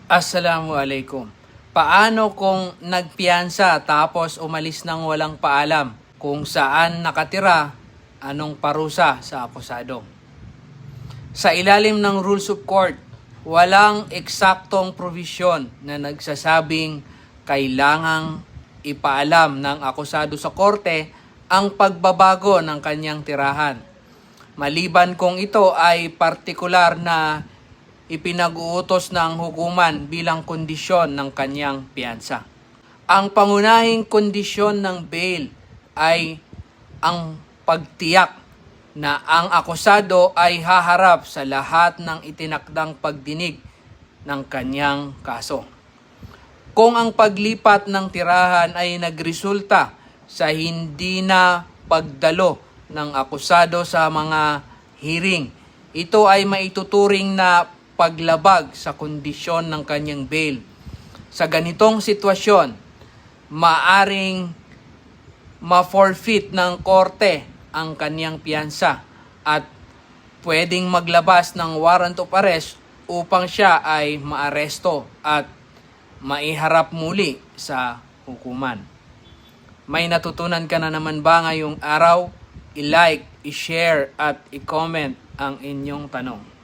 Assalamualaikum. Paano kung nagpiyansa tapos umalis ng walang paalam? Kung saan nakatira, anong parusa sa akusado? Sa ilalim ng Rules of Court, walang eksaktong provision na nagsasabing kailangang ipaalam ng akusado sa korte ang pagbabago ng kanyang tirahan. Maliban kung ito ay partikular na ipinag-uutos ng hukuman bilang kondisyon ng kanyang piyansa. Ang pangunahing kondisyon ng bail ay ang pagtiyak na ang akusado ay haharap sa lahat ng itinakdang pagdinig ng kanyang kaso. Kung ang paglipat ng tirahan ay nagresulta sa hindi na pagdalo ng akusado sa mga hearing, ito ay maituturing na paglabag sa kondisyon ng kanyang bail. Sa ganitong sitwasyon, maaring ma-forfeit ng korte ang kanyang piyansa at pwedeng maglabas ng warrant of arrest upang siya ay maaresto at maiharap muli sa hukuman. May natutunan ka na naman ba ngayong araw? I-like, i-share at i-comment ang inyong tanong.